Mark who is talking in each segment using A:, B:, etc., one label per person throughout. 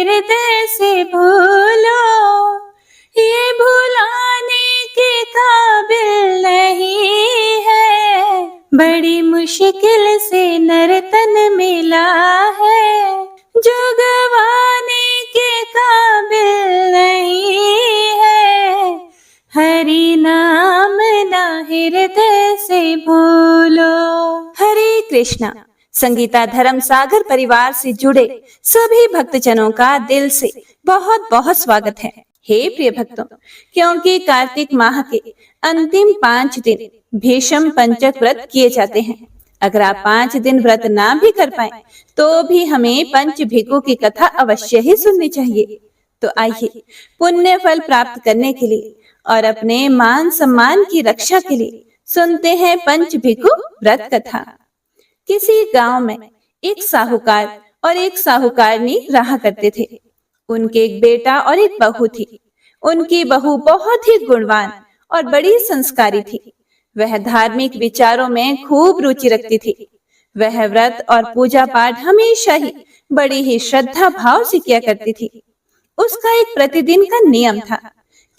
A: हृदय से भूलो, ये भुलाने के काबिल नहीं है। बड़ी मुश्किल से नर्तन मिला है, जो गवाने के काबिल नहीं है। हरि नाम ना हृदय से भूलो। हरे कृष्णा। संगीता धर्म सागर परिवार से जुड़े सभी भक्तजनों का दिल से बहुत बहुत स्वागत है। हे प्रिय भक्तों, क्योंकि कार्तिक माह के अंतिम 5 दिन भीष्म पंचक व्रत किए जाते हैं। अगर आप 5 दिन व्रत ना भी कर पाए तो भी हमें पंच भिखु की कथा अवश्य ही सुननी चाहिए। तो आइए पुण्य फल प्राप्त करने के लिए और अपने मान सम्मान की रक्षा के लिए सुनते हैं पंच भिखु व्रत कथा। किसी गांव में एक साहूकार और एक साहूकारनी रहा करते थे। उनके एक बेटा और एक बहू थी। उनकी बहू बहुत ही गुणवान और बड़ी संस्कारी थी। वह धार्मिक विचारों में खूब रुचि रखती थी। वह व्रत और पूजा पाठ हमेशा ही बड़ी ही श्रद्धा भाव से किया करती थी। उसका एक प्रतिदिन का नियम था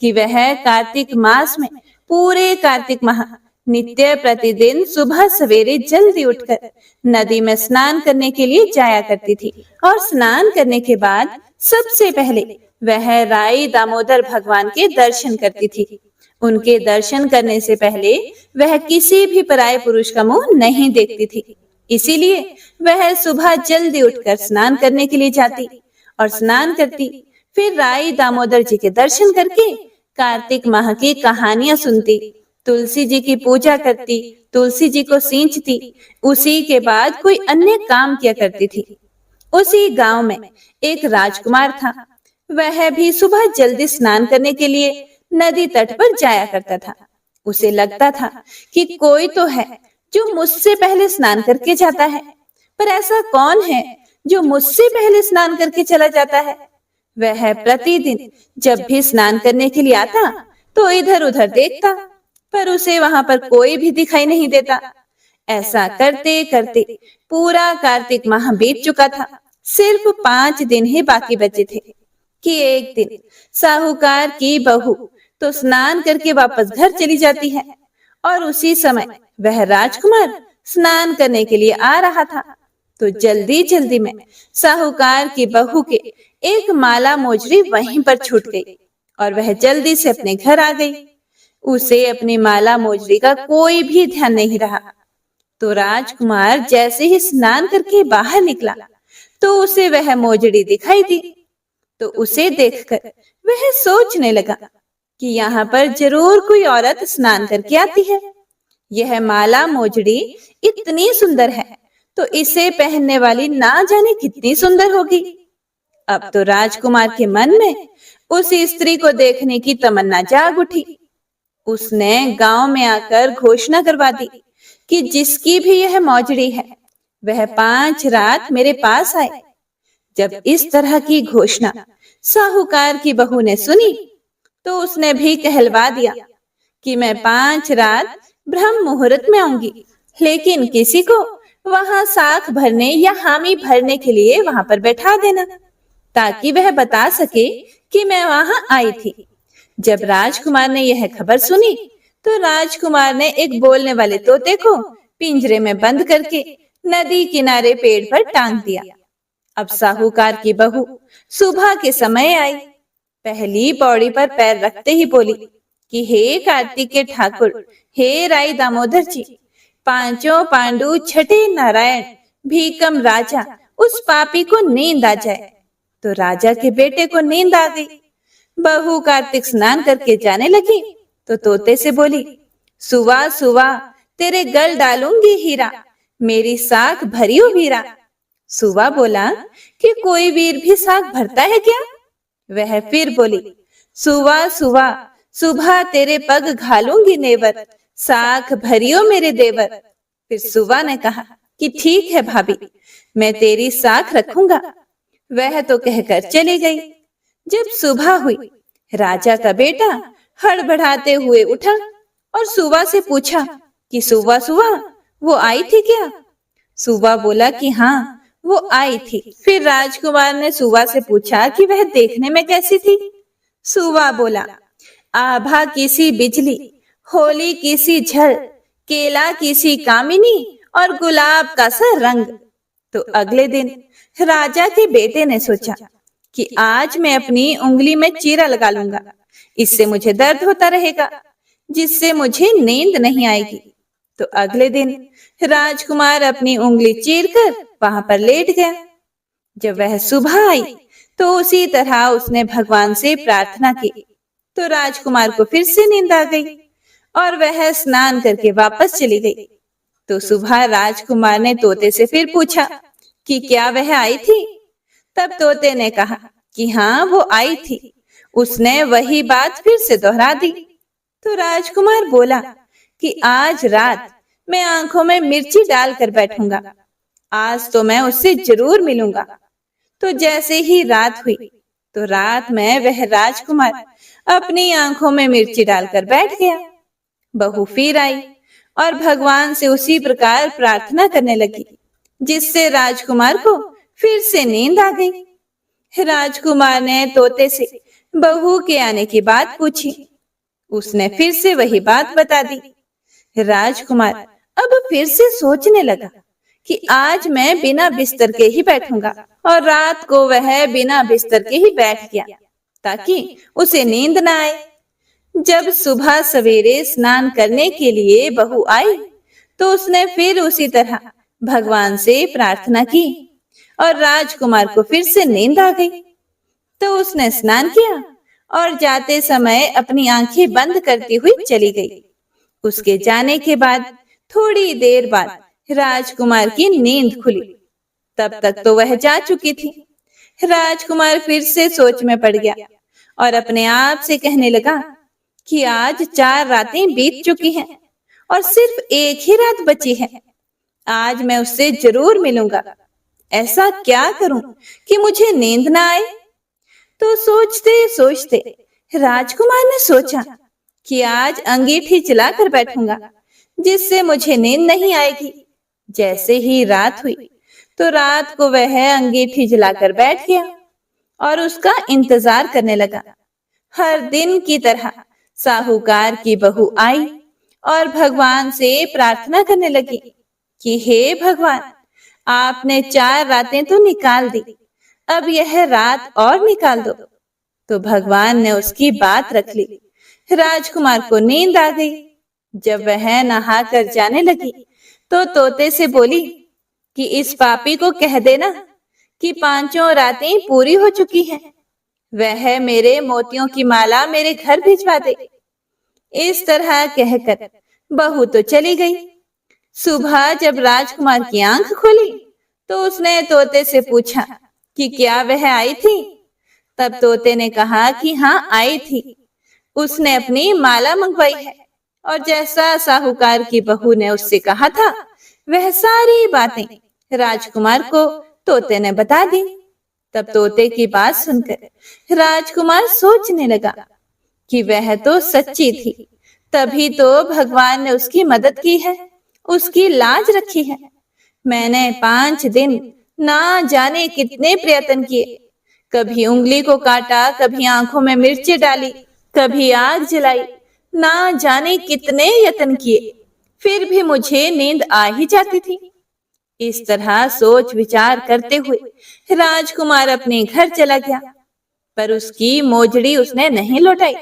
A: कि वह कार्तिक मास में पूरे कार्तिक माह नित्य प्रतिदिन सुबह सवेरे जल्दी उठकर नदी में स्नान करने के लिए जाया करती थी। और स्नान करने के बाद सबसे पहले वह राई दामोदर भगवान के दर्शन करती थी। उनके दर्शन करने से पहले वह किसी भी पराये पुरुष का मुंह नहीं देखती थी। इसीलिए वह सुबह जल्दी उठकर स्नान करने के लिए जाती और स्नान करती। फिर राई दामोदर जी के दर्शन करके कार्तिक माह की कहानियां सुनती, तुलसी जी की पूजा करती, तुलसी जी को सींचती। उसी के बाद कोई अन्य काम किया करती थी। उसी गांव में एक राजकुमार था। वह भी सुबह जल्दी स्नान करने के लिए नदी तट पर जाया करता था। उसे लगता था कि कोई तो है जो मुझसे पहले स्नान करके जाता है, पर ऐसा कौन है जो मुझसे पहले स्नान करके चला जाता है। वह प्रतिदिन जब भी स्नान करने के लिए आता तो इधर उधर देखता, पर उसे वहां पर कोई भी दिखाई नहीं देता। ऐसा करते करते पूरा कार्तिक माह बीत चुका था। सिर्फ 5 दिन ही बाकी बचे थे कि एक दिन साहूकार की बहू तो स्नान करके वापस घर चली जाती है और उसी समय वह राजकुमार स्नान करने के लिए आ रहा था। तो जल्दी जल्दी में साहूकार की बहू के एक माला मोजरी वहीं पर छूट गई और वह जल्दी से अपने घर आ गई। उसे अपनी माला मोजरी का कोई भी ध्यान नहीं रहा। तो राजकुमार जैसे ही स्नान करके बाहर निकला तो उसे वह मोजड़ी दिखाई दी। तो उसे देखकर वह सोचने लगा कि यहाँ पर जरूर कोई औरत स्नान करके आती है। यह माला मोजड़ी इतनी सुंदर है तो इसे पहनने वाली ना जाने कितनी सुंदर होगी। अब तो राजकुमार के मन में उस स्त्री को देखने की तमन्ना जाग उठी। उसने गांव में आकर घोषणा करवा दी कि जिसकी भी यह मौजड़ी है वह 5 रात मेरे पास आए। जब इस तरह की घोषणा साहूकार की बहू ने सुनी तो उसने भी कहलवा दिया कि मैं 5 रात ब्रह्म मुहूर्त में आऊंगी, लेकिन किसी को वहां साख भरने या हामी भरने के लिए वहां पर बैठा देना ताकि वह बता सके कि मैं वहां आई थी। जब राजकुमार ने यह खबर सुनी तो राजकुमार ने एक बोलने वाले तोते को पिंजरे में बंद करके नदी किनारे पेड़ पर टांग दिया। अब साहूकार की बहू सुबह के समय आई। पहली पौड़ी पर पैर रखते ही बोली कि हे कार्तिक के ठाकुर, हे राई दामोदर जी, 5 पांडु छठे नारायण भीकम राजा, उस पापी को नींद आ जाए। तो राजा के बेटे को नींद आ गई। बहू कार्तिक स्नान करके जाने लगी तो तोते से बोली, सुवा सुवा तेरे गल डालूंगी हीरा, मेरी साख भरियो वीरा। सुवा बोला कि कोई वीर भी साख भरता है क्या। वह फिर बोली, सुवा सुवा सुबह तेरे पग घालूंगी नेवर, साख भरियो मेरे देवर। फिर सुवा ने कहा कि ठीक है भाभी, मैं तेरी साख रखूंगा। वह तो कहकर चली गई। जब सुबह हुई, राजा का बेटा हड़बड़ाते हुए उठा और सुवा से पूछा कि सुवा सुवा वो आई थी क्या। सुवा बोला कि हाँ, वो आई थी। फिर राजकुमार ने सुवा से पूछा कि वह देखने में कैसी थी। सुवा बोला, आभा की सी बिजली, होली की सी झल, केला की सी कामिनी और गुलाब का सा रंग। तो अगले दिन राजा के बेटे ने सोचा कि आज मैं अपनी उंगली में चीरा लगा लूंगा, इससे मुझे दर्द होता रहेगा, जिससे मुझे नींद नहीं आएगी। तो अगले दिन राजकुमार अपनी उंगली चीरकर वहां पर लेट गया। जब वह सुबह आई तो उसी तरह उसने भगवान से प्रार्थना की। तो राजकुमार को फिर से नींद आ गई और वह स्नान करके वापस चली गई। तो सुबह राजकुमार ने तोते से फिर पूछा कि क्या वह आई थी। तब तोते ने कहा कि हाँ, वो आई थी। उसने वही बात फिर से दोहरा दी। तो राजकुमार बोला कि आज रात मैं आंखों में मिर्ची डालकर बैठूंगा, आज तो मैं उससे जरूर मिलूंगा। तो जैसे ही रात हुई तो रात में वह राजकुमार अपनी आंखों में मिर्ची डालकर बैठ गया। बहू फिर आई और भगवान से उसी प्रकार प्रार्थना करने लगी, जिससे राजकुमार को फिर से नींद आ गई। राजकुमार ने तोते से बहू के आने की बात पूछी। उसने फिर से वही बात बता दी। राजकुमार अब फिर से सोचने लगा कि आज मैं बिना बिस्तर के ही बैठूंगा, और रात को वह बिना बिस्तर के ही बैठ गया ताकि उसे नींद न आए। जब सुबह सवेरे स्नान करने के लिए बहू आई तो उसने फिर उसी तरह भगवान से प्रार्थना की और राजकुमार को फिर से नींद आ गई। तो उसने स्नान किया और जाते समय अपनी आंखें बंद करती हुई चली गई। उसके जाने के बाद थोड़ी देर बाद राजकुमार की नींद खुली। तब तक तो वह जा चुकी थी। राजकुमार फिर से सोच में पड़ गया और अपने आप से कहने लगा कि आज 4 रातें बीत चुकी हैं और सिर्फ एक ही रात बची है। आज मैं उससे जरूर मिलूंगा। ऐसा क्या करूं कि मुझे नींद ना आए। तो सोचते सोचते राजकुमार ने सोचा कि आज अंगीठी चलाकर बैठूंगा, जिससे मुझे नींद नहीं आएगी। जैसे ही रात हुई तो रात को वह अंगीठी जलाकर बैठ गया और उसका इंतजार करने लगा। हर दिन की तरह साहूकार की बहू आई और भगवान से प्रार्थना करने लगी कि हे भगवान, आपने 4 रातें तो निकाल दी, अब यह रात और निकाल दो। तो भगवान ने उसकी बात रख ली। राजकुमार को नींद आ गई। जब वह नहाकर जाने लगी तो तोते से बोली कि इस पापी को कह देना कि 5 रातें पूरी हो चुकी हैं, वह मेरे मोतियों की माला मेरे घर भिजवा दे। इस तरह कहकर बहू तो चली गई। सुबह जब राजकुमार की आंख खुली तो उसने तोते से पूछा कि क्या वह आई थी। तब तोते ने कहा कि हाँ, आई थी। उसने अपनी माला मंगवाई है और जैसा साहूकार की बहू ने उससे कहा था वह सारी बातें राजकुमार को तोते ने बता दी। तब तोते की बात सुनकर राजकुमार सोचने लगा कि वह तो सच्ची थी, तभी तो भगवान ने उसकी मदद की है, उसकी लाज रखी है। मैंने 5 दिन ना जाने कितने प्रयत्न किए, कभी उंगली को काटा, कभी आंखों में मिर्ची डाली, कभी आग जलाई, ना जाने कितने यत्न किए, फिर भी मुझे नींद आ ही जाती थी। इस तरह सोच विचार करते हुए राजकुमार अपने घर चला गया, पर उसकी मोजड़ी उसने नहीं लौटाई।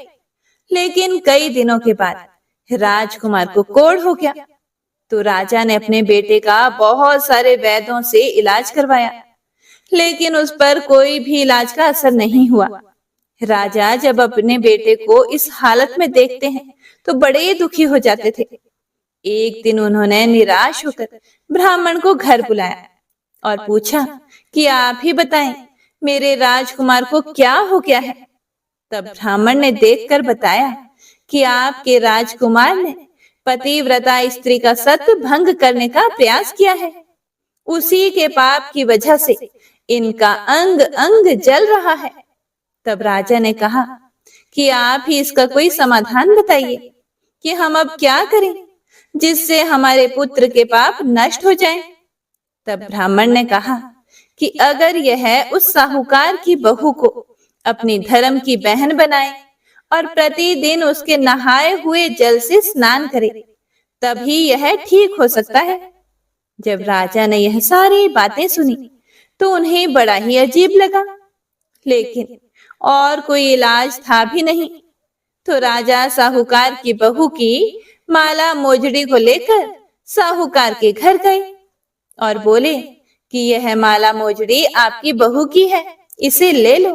A: लेकिन कई दिनों के बाद राजकुमार को कोढ़ हो गया। तो राजा ने अपने बेटे का बहुत सारे वैद्यों से इलाज करवाया, लेकिन उस पर कोई भी इलाज का असर नहीं हुआ। राजा जब अपने बेटे को इस हालत में देखते हैं तो बड़े दुखी हो जाते थे। एक दिन उन्होंने निराश होकर ब्राह्मण को घर बुलाया और पूछा कि आप ही बताएं, मेरे राजकुमार को क्या हो गया है। तब ब्राह्मण ने देखकर बताया कि आपके राजकुमार ने पतिव्रता स्त्री का सत्य भंग करने का प्रयास किया है। उसी के पाप की वजह से इनका अंग अंग जल रहा है। तब राजा ने कहा कि आप ही इसका कोई समाधान बताइए कि हम अब क्या करें जिससे हमारे पुत्र के पाप नष्ट हो जाएं। तब ब्राह्मण ने कहा कि अगर यह उस साहूकार की बहू को अपनी धर्म की बहन बनाए और प्रतिदिन उसके नहाए हुए जल से स्नान करे, तभी यह ठीक हो सकता है। जब राजा ने यह सारी बातें सुनी तो उन्हें बड़ा ही अजीब लगा, लेकिन और कोई इलाज था भी नहीं। तो राजा साहूकार की बहू की माला मोजड़ी को लेकर साहूकार के घर गए और बोले कि यह माला मोजड़ी आपकी बहू की है, इसे ले लो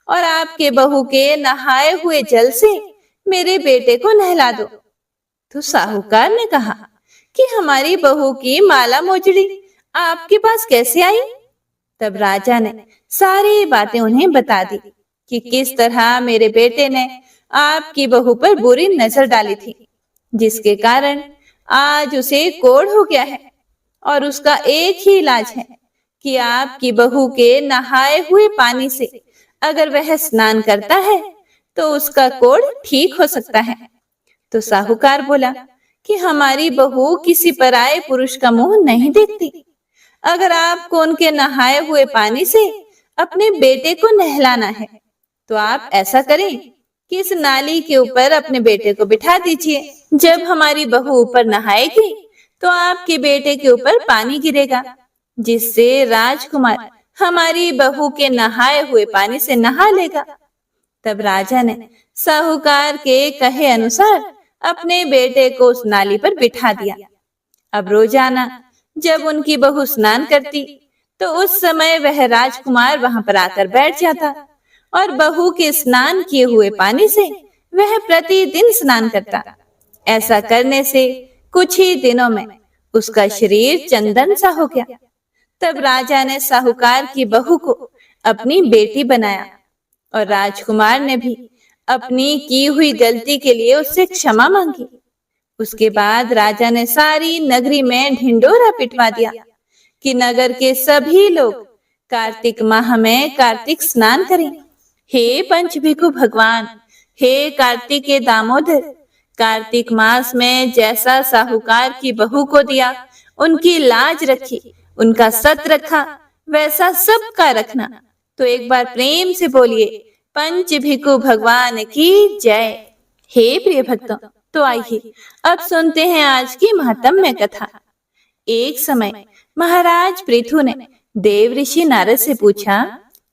A: और आपके बहू के नहाए हुए जल से मेरे बेटे को नहला दो। तो साहूकार ने कहा कि हमारी बहू की माला मोजड़ी आपके पास कैसे आई? तब राजा ने सारी बातें उन्हें बता दी कि किस तरह मेरे बेटे ने आपकी बहू पर बुरी नजर डाली थी, जिसके कारण आज उसे कोढ़ हो गया है और उसका एक ही इलाज है कि आपकी बहू के नहाए हुए पानी से अगर वह स्नान करता है तो उसका कोढ़ ठीक हो सकता है। तो साहूकार बोला कि हमारी बहू किसी पराये पुरुष का मुंह नहीं देखती। अगर आपको उनके नहाए हुए पानी से अपने बेटे को नहलाना है तो आप ऐसा करें कि इस नाली के ऊपर अपने बेटे को बिठा दीजिए। जब हमारी बहू ऊपर नहाएगी तो आपके बेटे के ऊपर पानी गिरेगा, जिससे राजकुमार हमारी बहू के नहाए हुए पानी से नहा लेगा। तब राजा ने साहूकार के कहे अनुसार अपने बेटे को उस नाली पर बिठा दिया। अब रोजाना जब उनकी बहू स्नान करती तो उस समय वह राजकुमार वहां पर आकर बैठ जाता और बहू के स्नान किए हुए पानी से वह प्रतिदिन स्नान करता। ऐसा करने से कुछ ही दिनों में उसका शरीर चंदन सा हो गया। तब राजा ने साहूकार की बहू को अपनी बेटी बनाया और राजकुमार ने भी अपनी की हुई गलती के लिए उससे क्षमा मांगी। उसके बाद राजा ने सारी नगरी में ढिंडोरा पिटवा दिया कि नगर के सभी लोग कार्तिक माह में कार्तिक स्नान करें। हे पंचभिखु भगवान, हे कार्तिक के दामोदर, कार्तिक मास में जैसा साहूकार की बहू को दिया, उनकी लाज रखी, उनका सत रखा, वैसा सबका रखना। तो एक बार प्रेम से बोलिए पंचभिखु भगवान की जय। हे प्रिय भक्तों, तो आइए अब सुनते हैं आज की महात्म्य कथा। एक समय महाराज पृथु ने देव ऋषि नारद से पूछा,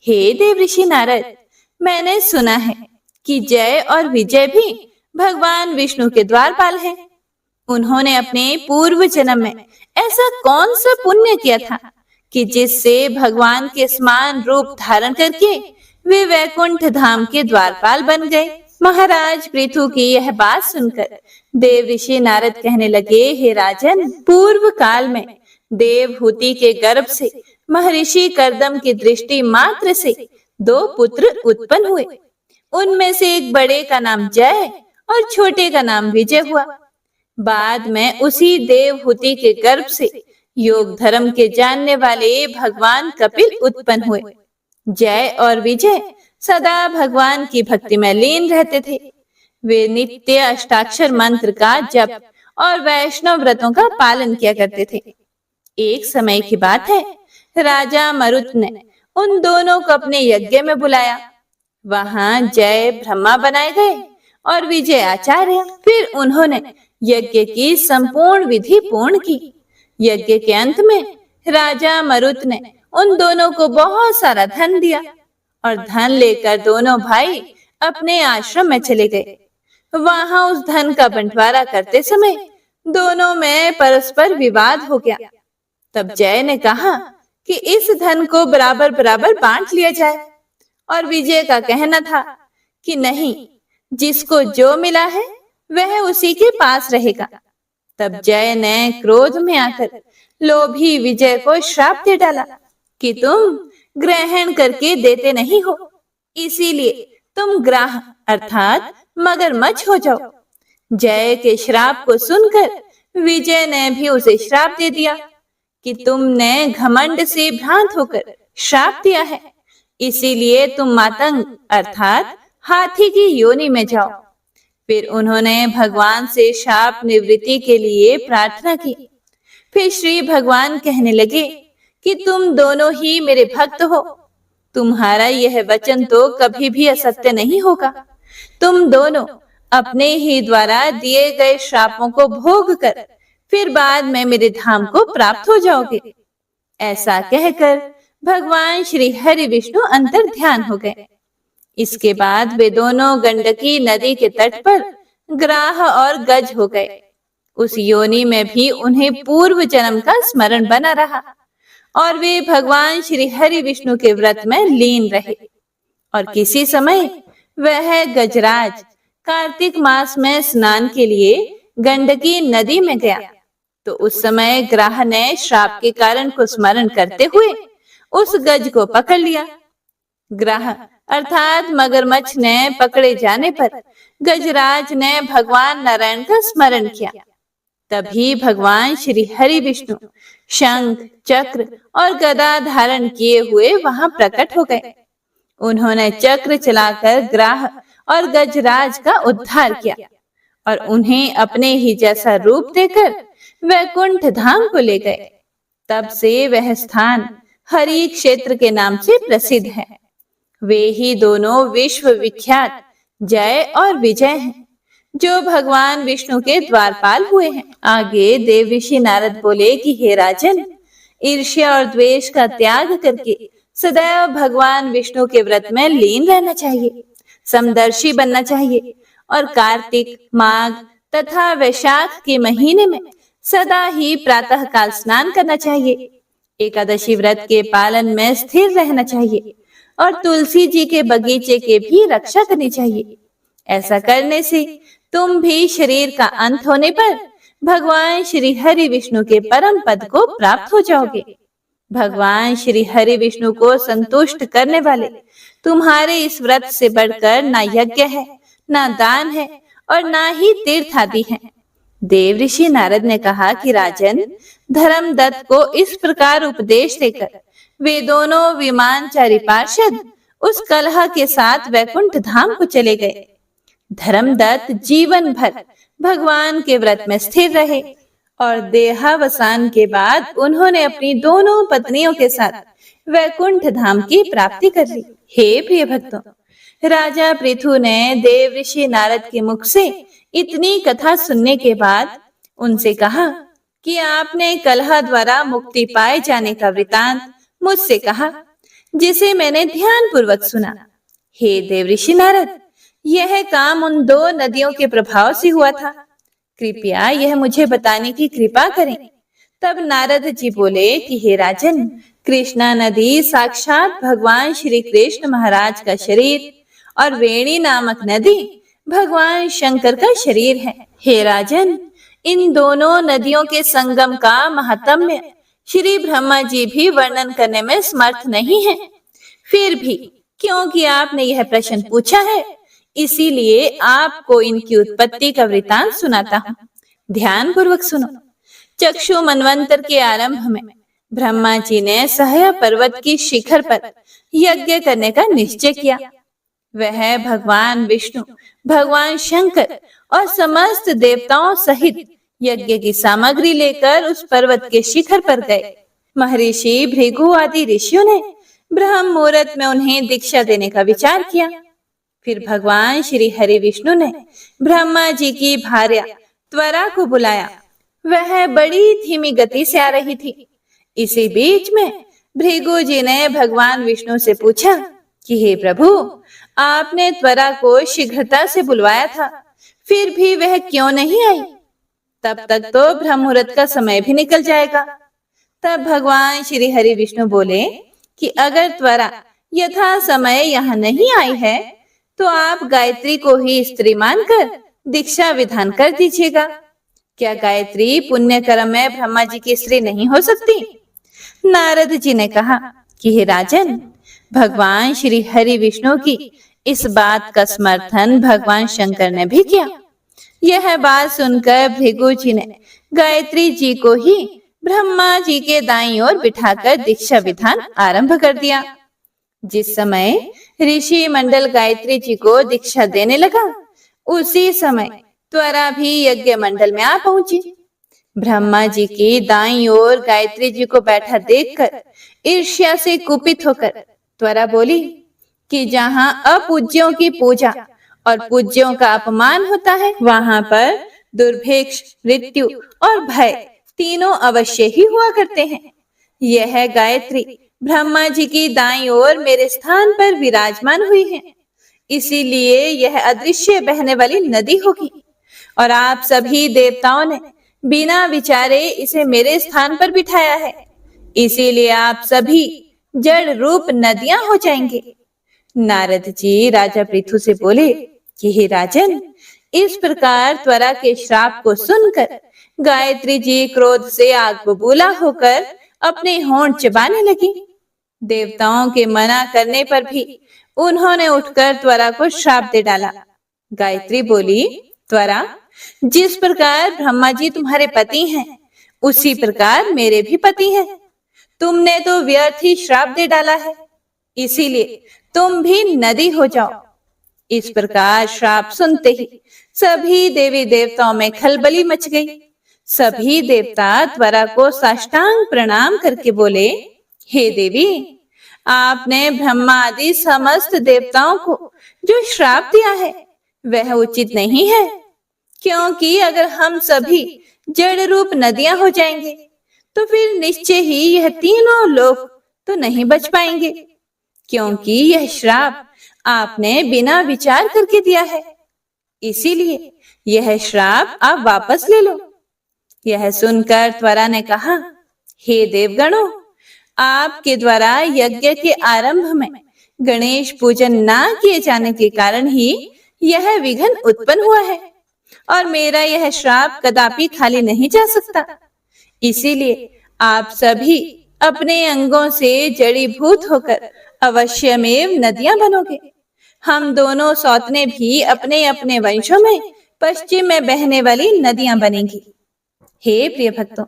A: हे देव ऋषि नारद, मैंने सुना है कि जय और विजय भी भगवान विष्णु के द्वारपाल हैं। उन्होंने अपने पूर्व जन्म में ऐसा कौन सा पुण्य किया था कि जिससे भगवान के समान रूप धारण करके वे वैकुंठ धाम के द्वारपाल बन गए। महाराज पृथु की यह बात सुनकर देव ऋषि नारद कहने लगे, हे राजन, पूर्व काल में देवहूति के गर्भ से महर्षि कर्दम की दृष्टि मात्र से 2 पुत्र उत्पन्न हुए। उनमें से एक बड़े का नाम जय और छोटे का नाम विजय हुआ। बाद में उसी देवहूति के गर्भ से योग धर्म के जानने वाले भगवान कपिल उत्पन्न हुए। जय और विजय सदा भगवान की भक्ति में लीन रहते थे। वे नित्य अष्टाक्षर मंत्र का जप और वैष्णव व्रतों का पालन किया करते थे। एक समय की बात है, राजा मरुत ने उन दोनों को अपने यज्ञ में बुलाया। वहां जय ब्रह्मा बनाए गए और विजय आचार्य। फिर उन्होंने यज्ञ की संपूर्ण विधि पूर्ण की। यज्ञ के अंत में राजा मरुत ने उन दोनों को बहुत सारा धन दिया और धन लेकर दोनों भाई अपने आश्रम में चले गए। वहां उस धन का बंटवारा करते समय दोनों में परस्पर विवाद हो गया। तब जय ने कहा कि इस धन को बराबर बराबर बांट लिया जाए और विजय का कहना था कि नहीं, जिसको जो मिला है वह उसी के पास रहेगा। तब जय ने क्रोध में आकर लोभी विजय को श्राप दे डाला कि तुम ग्रहण करके देते नहीं हो, इसीलिए तुम ग्राह अर्थात मगरमच्छ हो जाओ। जय के श्राप को सुनकर विजय ने भी उसे श्राप दे दिया कि तुमने घमंड से भ्रांत होकर श्राप दिया है, इसीलिए तुम मातंग अर्थात हाथी की योनि में जाओ। फिर उन्होंने भगवान से शाप निवृत्ति के लिए प्रार्थना की। फिर श्री भगवान कहने लगे कि तुम दोनों ही मेरे भक्त हो। तुम्हारा यह वचन तो कभी भी असत्य नहीं होगा। तुम दोनों अपने ही द्वारा दिए गए श्रापों को भोग कर फिर बाद में मेरे धाम को प्राप्त हो जाओगे। ऐसा कहकर भगवान श्री हरि विष्णु अंतर ध्यान हो गए। इसके बाद वे दोनों गंडकी नदी के तट पर ग्राह और गज हो गए। उस योनि में भी उन्हें पूर्व जन्म का स्मरण बना रहा और वे भगवान श्री हरि विष्णु के व्रत में लीन रहे। और किसी समय वह गजराज कार्तिक मास में स्नान के लिए गंडकी नदी में गया, तो उस समय ग्राह ने श्राप के कारण को स्मरण करते हुए उस गज को पकड़ लिया। ग्राह अर्थात मगरमच्छ ने पकड़े जाने पर गजराज ने भगवान नारायण का स्मरण किया। तभी भगवान श्री हरि विष्णु शंख, चक्र और गदा धारण किए हुए वहां प्रकट हो गए। उन्होंने चक्र चलाकर ग्राह और गजराज का उद्धार किया और उन्हें अपने ही जैसा रूप देकर वैकुंठ धाम को ले गए। तब से वह स्थान हरि क्षेत्र के नाम से प्रसिद्ध है। वे ही दोनों विश्व विख्यात जय और विजय हैं, जो भगवान विष्णु के द्वारपाल हुए हैं। आगे देव ऋषि नारद बोले कि हे राजन, ईर्ष्या और द्वेष का त्याग करके सदैव भगवान विष्णु के व्रत में लीन रहना चाहिए, समदर्शी बनना चाहिए और कार्तिक, माघ तथा वैशाख के महीने में सदा ही प्रातः काल स्नान करना चाहिए। एकादशी व्रत के पालन में स्थिर रहना चाहिए और तुलसी जी के बगीचे के भी रक्षा करनी चाहिए। ऐसा करने से तुम भी शरीर का अंत होने पर भगवान श्री हरि विष्णु के परम पद को प्राप्त हो जाओगे। भगवान श्री हरि विष्णु को संतुष्ट करने वाले तुम्हारे इस व्रत से बढ़कर ना यज्ञ है, ना दान है और ना ही तीर्थ आदि है। देव ऋषि नारद ने कहा कि राजन, धर्मदत्त को इस प्रकार उपदेश देकर वे दोनों विमानचारी पार्षद उस कलह के साथ वैकुंठ धाम को चले गए। धर्मदत्त जीवन भर भगवान के व्रत में स्थिर रहे और देहावसान के बाद उन्होंने अपनी दोनों पत्नियों के साथ वैकुंठ धाम की प्राप्ति कर ली। हे प्रिय भक्तों, राजा पृथु ने देव ऋषि नारद के मुख से इतनी कथा सुनने के बाद उनसे कहा कि आपने कलह द्वारा मुक्ति पाए जाने का वृतांत मुझसे कहा, जिसे मैंने ध्यान पूर्वक सुना। हे देव ऋषि नारद, यह काम उन दो नदियों के प्रभाव से हुआ था। कृपया यह मुझे बताने की कृपा करें। तब नारद जी बोले कि हे राजन, कृष्णा नदी साक्षात भगवान श्री कृष्ण महाराज का शरीर और वेणी नामक नदी भगवान शंकर का शरीर है। हे राजन, इन दोनों नदियों के संगम का महात्म्य श्री ब्रह्मा जी भी वर्णन करने में समर्थ नहीं है। फिर भी क्योंकि आपने यह प्रश्न पूछा है, इसीलिए आपको इनकी उत्पत्ति का वृतांत सुनाता हूँ। ध्यान पूर्वक सुनो। चक्षु मनवंतर के आरंभ में ब्रह्मा जी ने सहया पर्वत की शिखर पर यज्ञ करने का निश्चय किया। वह भगवान विष्णु, भगवान शंकर और समस्त देवताओं सहित यज्ञ की सामग्री लेकर उस पर्वत के शिखर पर गए। महर्षि भृगु आदि ऋषियों ने ब्रह्म मुहूर्त में उन्हें दीक्षा देने का विचार किया। फिर भगवान श्री हरि विष्णु ने ब्रह्मा जी की भार्या त्वरा को बुलाया। वह बड़ी धीमी गति से आ रही थी। इसी बीच में भृगु जी ने भगवान विष्णु से पूछा कि हे प्रभु, आपने त्वरा को शीघ्रता से बुलवाया था, फिर भी वह क्यों नहीं आई? तब तक तो ब्रह्म मुहूर्त का समय भी निकल जाएगा। तब भगवान श्री हरि विष्णु बोले कि अगर त्वरा यथा समय यहाँ नहीं आई है, तो आप गायत्री को ही स्त्री मानकर दीक्षा विधान कर दीजिएगा। क्या गायत्री पुण्य कर्म में ब्रह्मा जी की स्त्री नहीं हो सकती? नारद जी ने कहा कि हे राजन, भगवान श्री हरि विष्णु की इस बात का समर्थन भगवान शंकर ने भी किया। यह बात सुनकर भृगु जी ने गायत्री जी को ही ब्रह्मा जी के दाईं ओर बिठाकर दीक्षा विधान आरंभ कर दिया। जिस समय ऋषि मंडल गायत्री जी को दीक्षा देने लगा, उसी समय त्वरा भी यज्ञ मंडल में आ पहुंची। ब्रह्मा जी की दाईं ओर गायत्री जी को बैठा देखकर ईर्ष्या से कुपित होकर त्वरा बोली कि जहाँ अपूज्यों की पूजा और पूज्यों का अपमान होता है, वहां पर दुर्भिक्ष, मृत्यु और भय तीनों अवश्य ही हुआ करते हैं। यह गायत्री ब्रह्मा जी की दाईं ओर मेरे स्थान पर विराजमान हुई है, इसीलिए यह अदृश्य बहने वाली नदी होगी। और आप सभी देवताओं ने बिना विचारे इसे मेरे स्थान पर बिठाया है, इसीलिए आप सभी जड़ रूप नदियां हो जाएंगे। नारद जी राजा पृथु से बोले कि हे राजन, इस प्रकार त्वरा के श्राप को सुनकर गायत्री जी क्रोध से आग बबूला होकर अपने होंठ चबाने लगी। देवताओं के मना करने पर भी उन्होंने उठकर त्वरा को श्राप दे डाला। गायत्री बोली, त्वरा, जिस प्रकार ब्रह्मा जी तुम्हारे पति हैं, उसी प्रकार मेरे भी पति हैं। तुमने तो व्यर्थ ही श्राप दे डाला है, इसीलिए तुम भी नदी हो जाओ। इस प्रकार श्राप सुनते ही सभी देवी देवताओं में खलबली मच गई। सभी देवता त्वरा को साष्टांग प्रणाम करके बोले, हे देवी, आपने ब्रह्मा आदि समस्त देवताओं को जो श्राप दिया है वह उचित नहीं है, क्योंकि अगर हम सभी जड़ रूप नदियां हो जाएंगे तो फिर निश्चय ही यह तीनों लोग तो नहीं बच पाएंगे, क्योंकि यह श्राप आपने बिना विचार करके दिया है। इसीलिए यह श्राप आप वापस ले लो। यह सुनकर त्वरा ने कहा, हे देवगणों, आपके द्वारा यज्ञ के आरंभ में गणेश पूजन ना किए जाने के कारण ही यह विघ्न उत्पन्न हुआ है, और मेरा यह श्राप कदापि खाली नहीं जा सकता। इसीलिए आप सभी अपने अंगों से जड़ीभूत होकर अवश्यमेव नदियां बनोगे। हम दोनों सौतने भी अपने अपने वंशों में पश्चिम में बहने वाली नदियां बनेंगी। हे प्रिय भक्तों,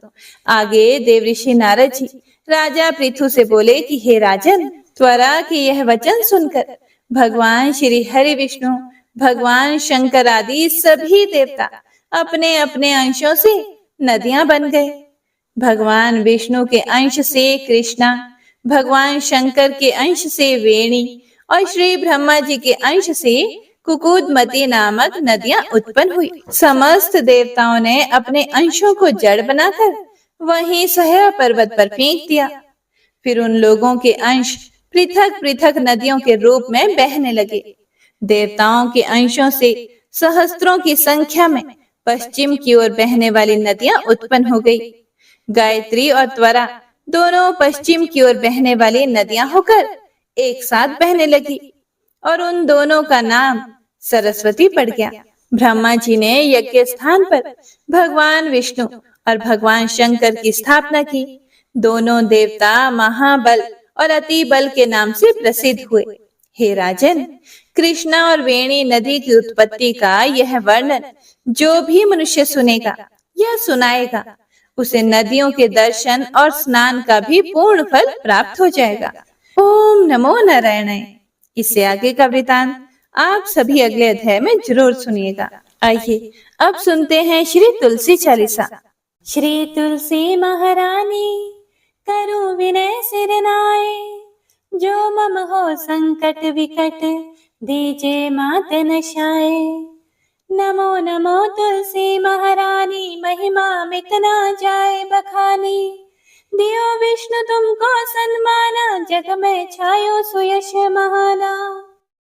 A: आगे देवऋषि नारद जी राजा पृथु से बोले कि हे राजन, त्वरा के यह वचन सुनकर भगवान श्री हरि विष्णु, भगवान शंकर आदि सभी देवता अपने अपने अंशों से नदियां बन गए। भगवान विष्णु के अंश से कृष्णा, भगवान शंकर के अंश से वेणी और श्री ब्रह्मा जी के अंश से कुकुदमती नामक नदियां उत्पन्न हुई। समस्त देवताओं ने अपने अंशों को जड़ बनाकर वहीं सह्य पर्वत पर फेंक दिया। फिर उन लोगों के अंश पृथक पृथक नदियों के रूप में बहने लगे। देवताओं के अंशों से सहस्त्रों की संख्या में पश्चिम की ओर बहने वाली नदियां उत्पन्न हो गई। गायत्री और त्वरा दोनों पश्चिम की ओर बहने वाली नदियां होकर एक साथ बहने लगी, और उन दोनों का नाम सरस्वती पड़ गया। ब्रह्मा जी ने यज्ञ स्थान पर भगवान विष्णु और भगवान शंकर की स्थापना की। दोनों देवता महाबल और अति बल के नाम से प्रसिद्ध हुए। हे राजन, कृष्णा और वेणी नदी की उत्पत्ति का यह वर्णन जो भी मनुष्य सुनेगा या सुनाएगा, उसे नदियों के दर्शन और स्नान का भी पूर्ण फल प्राप्त हो जाएगा। ओम नमो नारायणाय। इससे आगे का वृतांत आप सभी अगले अध्याय में जरूर सुनिएगा। आइए अब सुनते हैं श्री तुलसी चालीसा। श्री तुलसी महारानी करो विनय सिर नाय, जो मम हो संकट विकट दीजे मात नशाए। नमो नमो तुलसी महारानी, महिमा मिट ना जाए बखानी। दियो विष्णु तुमको सन्माना, जग में छायो सुयश महाना।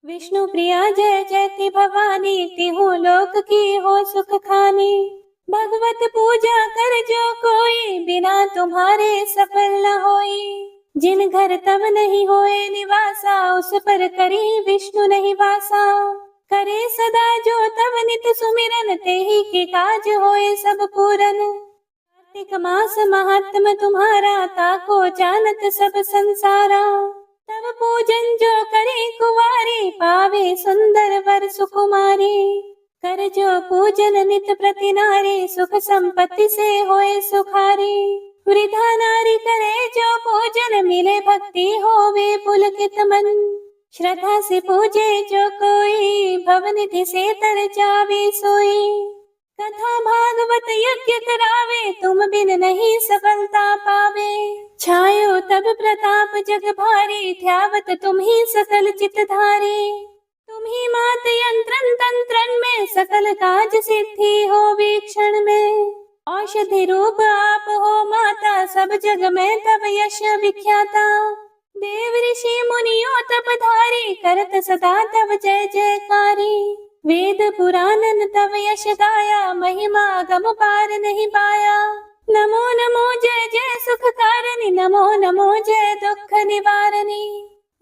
A: विष्णु प्रिया जय जयति भवानी, तिहु लोक की हो सुख खानी। भगवत पूजा कर जो कोई, बिना तुम्हारे सफल न होई। जिन घर तब नहीं होए निवासा, उस पर करी विष्णु नहीं वासा। करे सदा जो तब नित सुमिरन, तेहि के काज होए सब पूरन। कार्तिक मास महात्म तुम्हारा, ताको जानत सब संसारा। तब पूजन जो करे कुवारी, पावे सुंदर वर सुकुमारी। कर जो पूजन नित प्रति नारी, सुख संपत्ति से होए सुखारी। वृद्धा नारी करे जो पूजन, मिले भक्ति होवे पुलकित मन। श्रद्धा से पूजे जो कोई, भवनिधि से तर जावे सोई। कथा भागवत यज्ञ करावे, तुम बिन नहीं सफलता पावे। छायो तब प्रताप जग भारी, ध्यावत तुम ही सकल चित धारे। तुम ही मात यंत्रन तंत्रन में, सकल काज सिद्धि हो वीक्षण में। औषधि रूप आप हो माता, सब जग में तब यश विख्याता। देव ऋषि मुनियों तपधारी, करत सदा तब जय जयकारी। वेद पुराणन तब यश गाया, महिमा गम पार नहीं पाया। नमो नमो जय जय सुख कारणी, नमो नमो जय दुख निवारणी।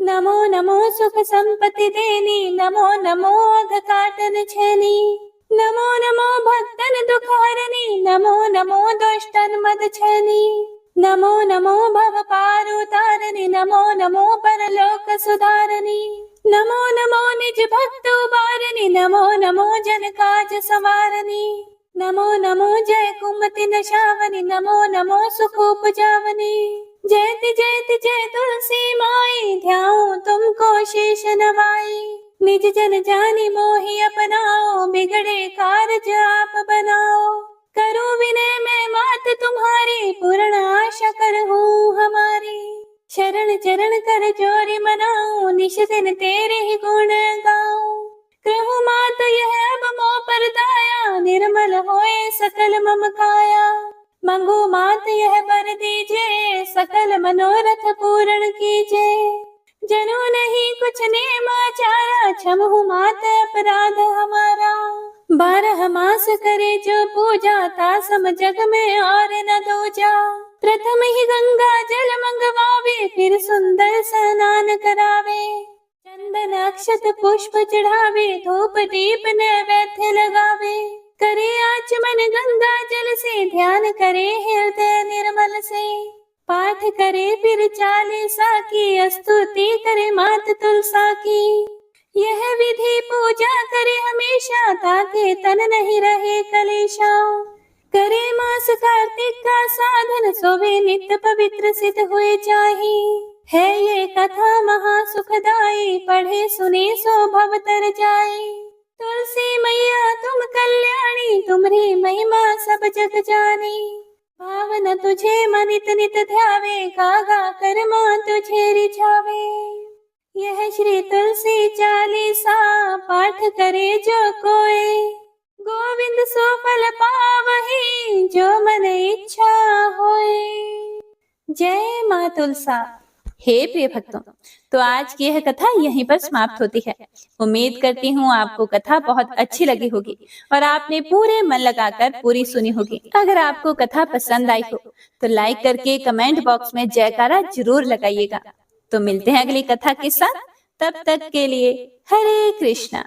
A: नमो नमो सुख संपत्ति देनी, नमो नमो अघ काटन छेनी। नमो नमो भक्तन दुख हरणी, नमो नमो दुष्टन मद छेनी। नमो नमो भव पार उतारणी, नमो नमो परलोक सुधारणी। नमो नमो निज भक्त उबारणी, नमो नमो जन काज सवारणी। नमो नमो जय कुमति नशावनी, नमो नमो सुख उपजावनी। जयति जयति जय तुलसी माई, ध्याऊं तुमको शेष नवाई। निज जन जानी मोहि अपनाओ, बिगड़े कारज आप बनाओ। करूं विनय मैं मात तुम्हारी, पूर्ण आशा करहूं हमारी। शरण चरण कर जोरी मनाऊं, निश दिन तेरे ही गुण गाऊं। कहूं मात यह अब मोह पर दाया, निर्मल होए सकल मम काया। मंगू मात यह वर दीजे, सकल मनोरथ पूर्ण कीजे। जनो नहीं कुछ नेम आचारा, क्षमहु मात अपराध हमारा। 12 मास करे जो पूजा, तासम जग में और न दूजा। प्रथम ही गंगा जल मंगवावे, फिर सुंदर स्नान करावे। चंदन अक्षत पुष्प चढ़ावे, धूप दीप नैवेद्य लगावे। करे आचमन गंगा जल से, ध्यान करे हृदय निर्मल से। पाठ करे फिर 40 की, स्तुति करे मात तुलसा की। यह विधि पूजा करे हमेशा, ताकि तन नहीं रहे कलेशा। करे मास कार्तिक का साधन, सोवे नित्य पवित्र सिद्ध हुए जाहि। है ये कथा महा सुखदाई, पढ़े सुने सो भव तर जाए। तुलसी मैया तुम कल्याणी, तुम्हारी महिमा सब जग जानी। भावन तुझे मनित नित ध्यावे, गागा कर मां तुझे रिझावे। यह श्री तुलसी 40 पाठ करे जो कोई, गोविंद सो फल पावहि, जो मन इच्छा होए। जय मां तुलसा। हे प्रिय भक्तों, तो आज की यह कथा यहीं पर समाप्त होती है। उम्मीद करती हूँ आपको कथा बहुत अच्छी लगी होगी और आपने पूरे मन लगाकर पूरी सुनी होगी। अगर आपको कथा पसंद आई हो तो लाइक करके कमेंट बॉक्स में जयकारा जरूर लगाइएगा। तो मिलते हैं अगली कथा के साथ, तब तक के लिए हरे कृष्णा।